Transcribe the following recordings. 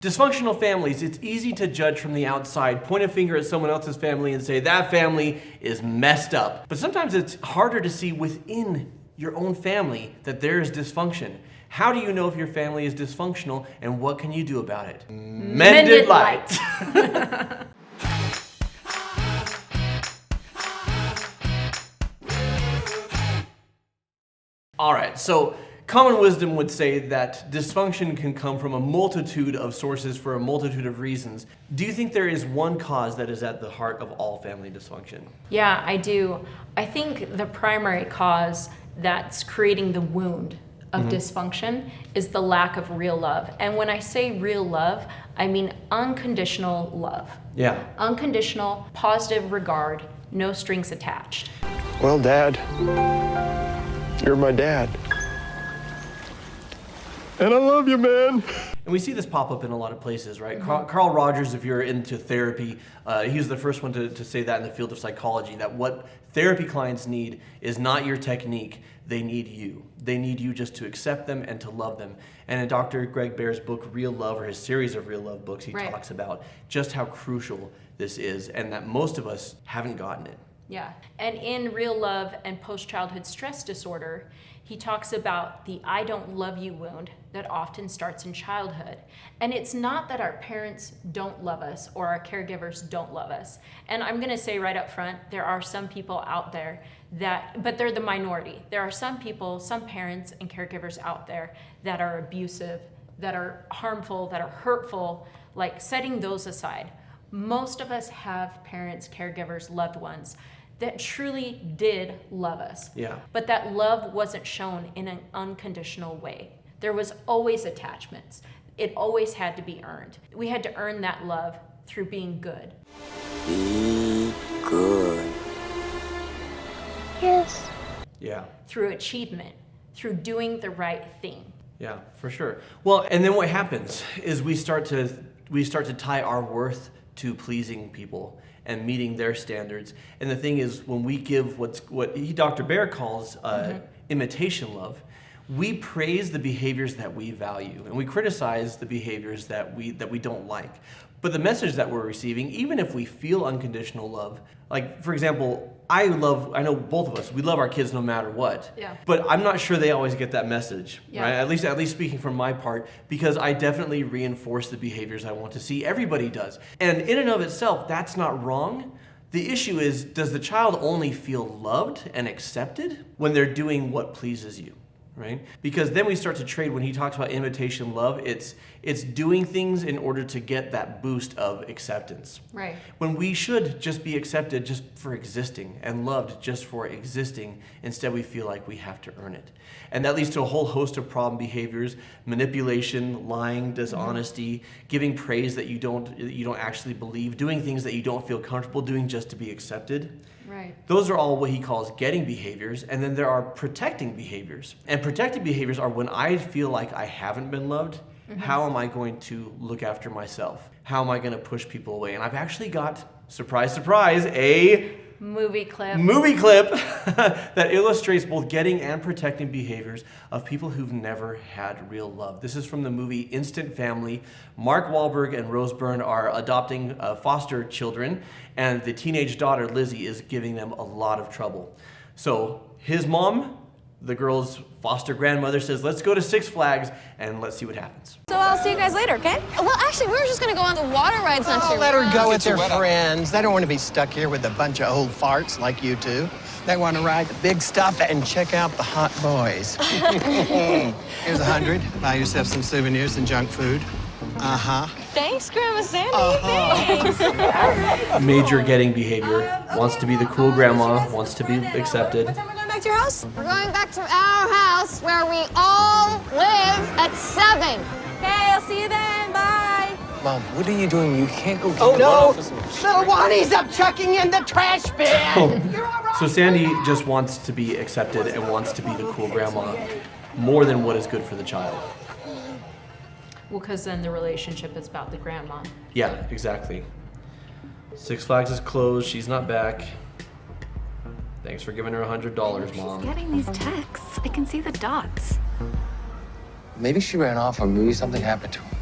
Dysfunctional families, it's easy to judge from the outside, point a finger at someone else's family and say that family is messed up. But sometimes it's harder to see within your own family that there is dysfunction. How do you know if your family is dysfunctional and what can you do about it? Mended light. All right, so common wisdom would say that dysfunction can come from a multitude of sources for a multitude of reasons. Do you think there is one cause that is at the heart of all family dysfunction? Yeah, I do. I think the primary cause that's creating the wound of dysfunction is the lack of real love. And when I say real love, I mean unconditional love. Yeah. Unconditional, positive regard, no strings attached. Well, Dad, you're my dad. And I love you, man. And we see this pop up in a lot of places, right? Carl Rogers, if you're into therapy, he was the first one to say that in the field of psychology, that what therapy clients need is not your technique, they need you. They need you just to accept them and to love them. And in Dr. Greg Bear's book, Real Love, or his series of Real Love books, he talks about just how crucial this is and that most of us haven't gotten it. Yeah, and in Real Love and Post-Childhood Stress Disorder, he talks about the I don't love you wound that often starts in childhood. And it's not that our parents don't love us or our caregivers don't love us. And I'm gonna say right up front, there are some people out there but they're the minority. There are some people, some parents and caregivers out there that are abusive, that are harmful, that are hurtful, like setting those aside. Most of us have parents, caregivers, loved ones that truly did love us. Yeah. But that love wasn't shown in an unconditional way. There was always attachments. It always had to be earned. We had to earn that love through being good. Be good. Yes. Yeah. Through achievement, through doing the right thing. Yeah, for sure. Well, and then what happens is we start to tie our worth to pleasing people and meeting their standards. And the thing is, when we give what Dr. Bear calls imitation love, we praise the behaviors that we value and we criticize the behaviors that we don't like. But the message that we're receiving, even if we feel unconditional love, like for example, I know both of us, we love our kids no matter what. Yeah. But I'm not sure they always get that message, Yeah. right? At least speaking from my part, because I definitely reinforce the behaviors I want to see. Everybody does. And in and of itself, that's not wrong. The issue is, does the child only feel loved and accepted when they're doing what pleases you? Right? Because then we start to trade. When he talks about imitation love, it's doing things in order to get that boost of acceptance. Right. When we should just be accepted just for existing and loved just for existing, instead we feel like we have to earn it. And that leads to a whole host of problem behaviors: manipulation, lying, dishonesty, giving praise that you don't actually believe, doing things that you don't feel comfortable doing just to be accepted. Right. Those are all what he calls getting behaviors, and then there are protecting behaviors. And protecting behaviors are when I feel like I haven't been loved, how am I going to look after myself? How am I going to push people away? And I've actually got, surprise, surprise, a movie clip that illustrates both getting and protecting behaviors of people who've never had real love. This is from the movie Instant Family. Mark Wahlberg and Rose Byrne are adopting foster children, and the teenage daughter, Lizzie, is giving them a lot of trouble. So his mom, the girl's foster grandmother, says, let's go to Six Flags and let's see what happens. So I'll see you guys later, okay? Well, actually, we were just gonna go on the water rides next year. Let her go with their friends. They don't want to be stuck here with a bunch of old farts like you two. They want to ride the big stuff and check out the hot boys. Here's 100. Buy yourself some souvenirs and junk food. Thanks, Grandma Sandy. Thanks. Major getting behavior, wants to be the cool grandma, wants to be accepted. What time are we going back to your house? We're going back to our house where we all live at 7. Okay, I'll see you then. Bye. Mom, what are you doing? You can't go. Oh, no. Little Juani's up chucking in the trash bin. You're all right. So Sandy just wants to be accepted and wants to be the cool grandma more than what is good for the child. Well, because then the relationship is about the grandma. Yeah, exactly. Six Flags is closed. She's not back. Thanks for giving her $100, Mom. She's getting these texts. I can see the dots. Maybe she ran off, or maybe something happened to her.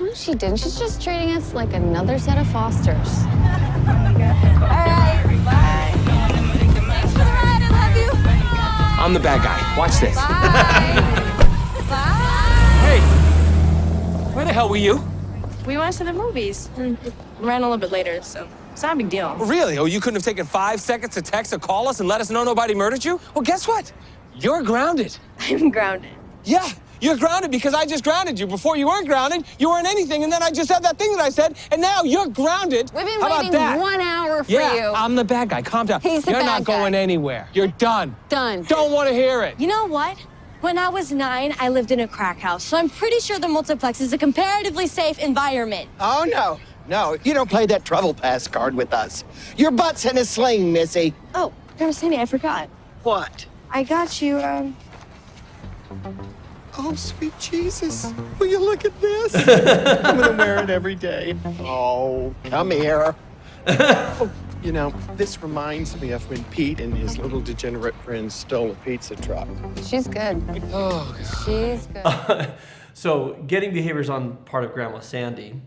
No, she didn't. She's just treating us like another set of Fosters. All right, bye. Thanks for the ride. I love you. I'm the bad guy. Watch this. Bye. Bye. Hey! Where the hell were you? We went to the movies and ran a little bit later, so it's not a big deal. Really? Oh, you couldn't have taken 5 seconds to text or call us and let us know nobody murdered you? Well, guess what? You're grounded. I'm grounded. Yeah, you're grounded because I just grounded you. Before you weren't grounded, you weren't anything, and then I just said that thing that I said, and now you're grounded. We've been How about waiting that? 1 hour for Yeah, you. I'm the bad guy. Calm down. He's the You're bad not going guy. anywhere. You're done. Done. Don't want to hear it. You know what? When I was 9, I lived in a crack house, so I'm pretty sure the multiplex is a comparatively safe environment. Oh, no. No, you don't play that travel pass card with us. Your butt's in a sling, Missy. Oh, Sandy, I forgot. What? I got you, Oh, sweet Jesus. Will you look at this? I'm gonna wear it every day. Oh, come here. Oh, you know, this reminds me of when Pete and his little degenerate friends stole a pizza truck. She's good. Oh, She's good. So getting behaviors on part of Grandma Sandy,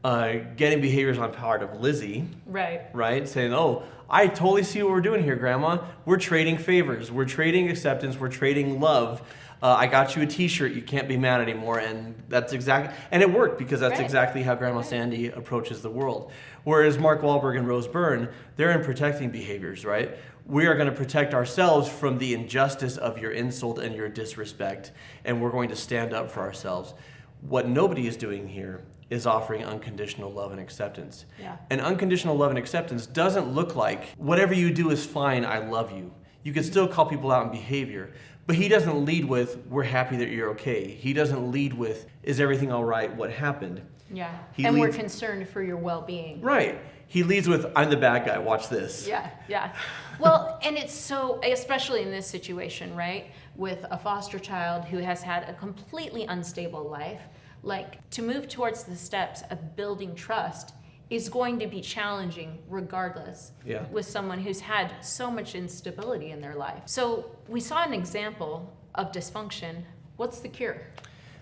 getting behaviors on part of Lizzie, right? Saying, oh, I totally see what we're doing here, Grandma. We're trading favors. We're trading acceptance. We're trading love. I got you a T-shirt. You can't be mad anymore. And that's exactly, and it worked because that's exactly how Grandma Sandy approaches the world. Whereas Mark Wahlberg and Rose Byrne, they're in protecting behaviors, right? We are going to protect ourselves from the injustice of your insult and your disrespect, and we're going to stand up for ourselves. What nobody is doing here is offering unconditional love and acceptance. Yeah. And unconditional love and acceptance doesn't look like, whatever you do is fine, I love you. You can still call people out on behavior, but he doesn't lead with, we're happy that you're okay. He doesn't lead with, is everything all right, what happened? Yeah. He And we're leads- concerned for your well-being. Right. He leads with, I'm the bad guy, watch this. Yeah, yeah. Well, and it's so, especially in this situation, right? With a foster child who has had a completely unstable life, like to move towards the steps of building trust is going to be challenging regardless with someone who's had so much instability in their life. So we saw an example of dysfunction. What's the cure?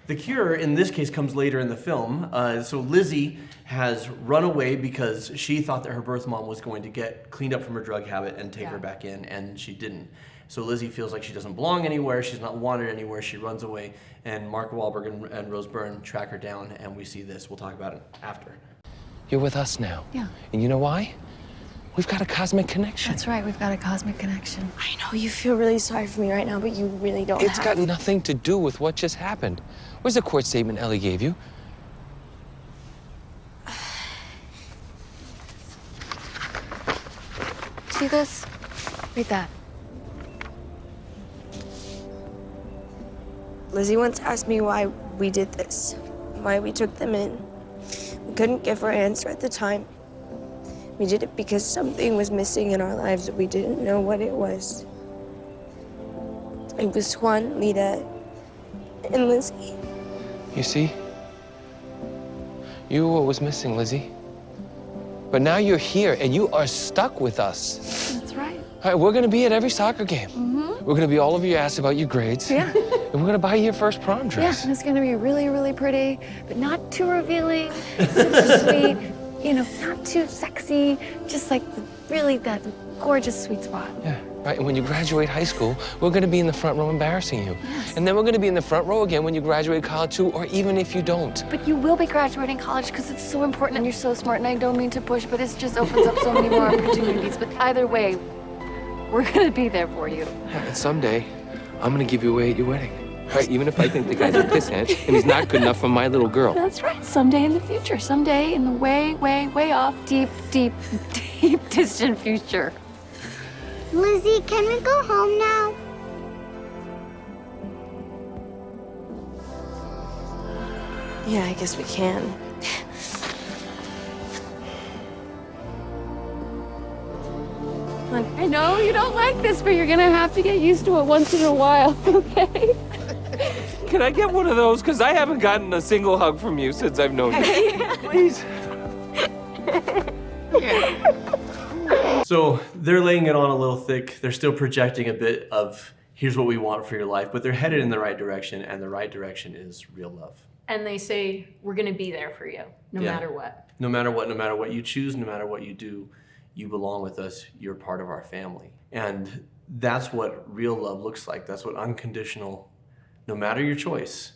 The cure, in this case, comes later in the film. So Lizzie has run away because she thought that her birth mom was going to get cleaned up from her drug habit and take her back in, and she didn't. So Lizzie feels like she doesn't belong anywhere, she's not wanted anywhere, she runs away, and Mark Wahlberg and Rose Byrne track her down, and we see this. We'll talk about it after. You're with us now. Yeah. And you know why? We've got a cosmic connection. That's right. We've got a cosmic connection. I know you feel really sorry for me right now, but you really don't It's have got nothing to do with what just happened. Where's the court statement Ellie gave you? See this? Read that. Lizzie once asked me why we did this, why we took them in. We couldn't give her an answer at the time. We did it because something was missing in our lives that we didn't know what it was. It was Juan, Lita, and Lizzie. You see? You were what was missing, Lizzie. But now you're here and you are stuck with us. That's right. All right, we're gonna be at every soccer game. We're gonna be all over your ass about your grades. Yeah. And we're gonna buy you your first prom Yeah, dress. and it's gonna be really, really pretty, but not too revealing, super sweet, you know, not too sexy, just like really that gorgeous sweet spot. Yeah, right. And when you graduate high school, we're gonna be in the front row embarrassing you. And then we're gonna be in the front row again when you graduate college too, or even if you don't. But you will be graduating college because it's so important and you're so smart, and I don't mean to push, but it just opens up so many more opportunities. But either way, we're gonna be there for you. And someday, I'm gonna give you away at your wedding. Right, even if I think the guy's a pisshead and he's not good enough for my little girl. That's right. Someday in the future. Someday in the way, way, way off, deep, deep, deep, distant future. Lizzie, can we go home now? Yeah, I guess we can. I know you don't like this, but you're gonna have to get used to it once in a while, okay? Can I get one of those? Because I haven't gotten a single hug from you since I've known you. Please. So they're laying it on a little thick. They're still projecting a bit of, here's what we want for your life, but they're headed in the right direction, and the right direction is real love. And they say, we're going to be there for you, no matter what. No matter what, no matter what you choose, no matter what you do, you belong with us. You're part of our family. And that's what real love looks like. That's what unconditional, no matter your choice,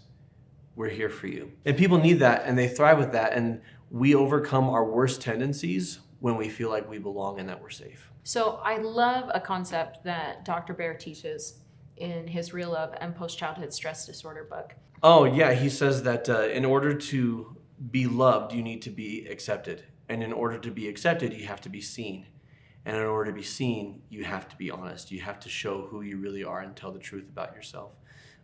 we're here for you. And people need that, and they thrive with that. And we overcome our worst tendencies when we feel like we belong and that we're safe. So I love a concept that Dr. Bear teaches in his Real Love and Post-Childhood Stress Disorder book. Oh, yeah. He says that in order to be loved, you need to be accepted. And in order to be accepted, you have to be seen. And in order to be seen, you have to be honest. You have to show who you really are and tell the truth about yourself.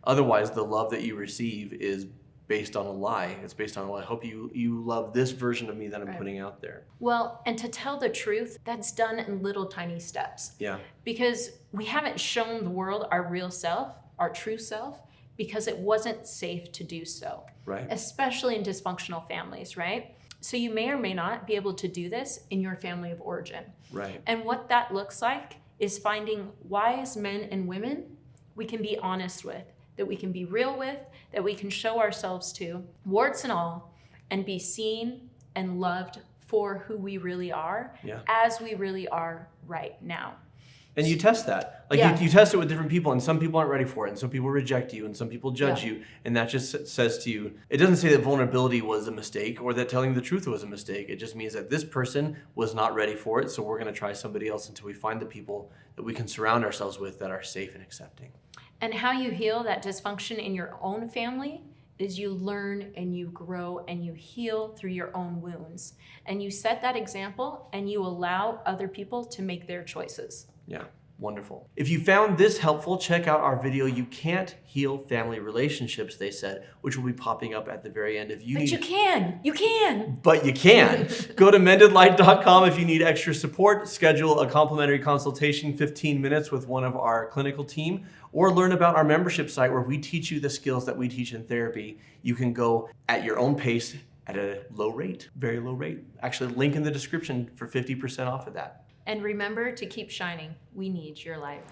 Otherwise, the love that you receive is based on a lie. It's based on, well, I hope you love this version of me that I'm putting out there. Well, and to tell the truth, that's done in little tiny steps. Yeah. Because we haven't shown the world our real self, our true self, because it wasn't safe to do so. Right. Especially in dysfunctional families, right? So you may or may not be able to do this in your family of origin. Right. And what that looks like is finding wise men and women we can be honest with, that we can be real with, that we can show ourselves to, warts and all, and be seen and loved for who we really are, as we really are right now. And you test that. Like you test it with different people, and some people aren't ready for it, and some people reject you, and some people judge you, and that just says to you, it doesn't say that vulnerability was a mistake or that telling the truth was a mistake. It just means that this person was not ready for it, so we're going to try somebody else until we find the people that we can surround ourselves with that are safe and accepting. And how you heal that dysfunction in your own family is you learn and you grow and you heal through your own wounds. And you set that example and you allow other people to make their choices. Yeah, wonderful. If you found this helpful, check out our video, You Can't Heal Family Relationships, they said, which will be popping up at the very end. If you But need... you can. But you can. Go to mendedlight.com if you need extra support, schedule a complimentary consultation, 15 minutes with one of our clinical team, or learn about our membership site where we teach you the skills that we teach in therapy. You can go at your own pace at a low rate, very low rate. Actually, link in the description for 50% off of that. And remember to keep shining. We need your light.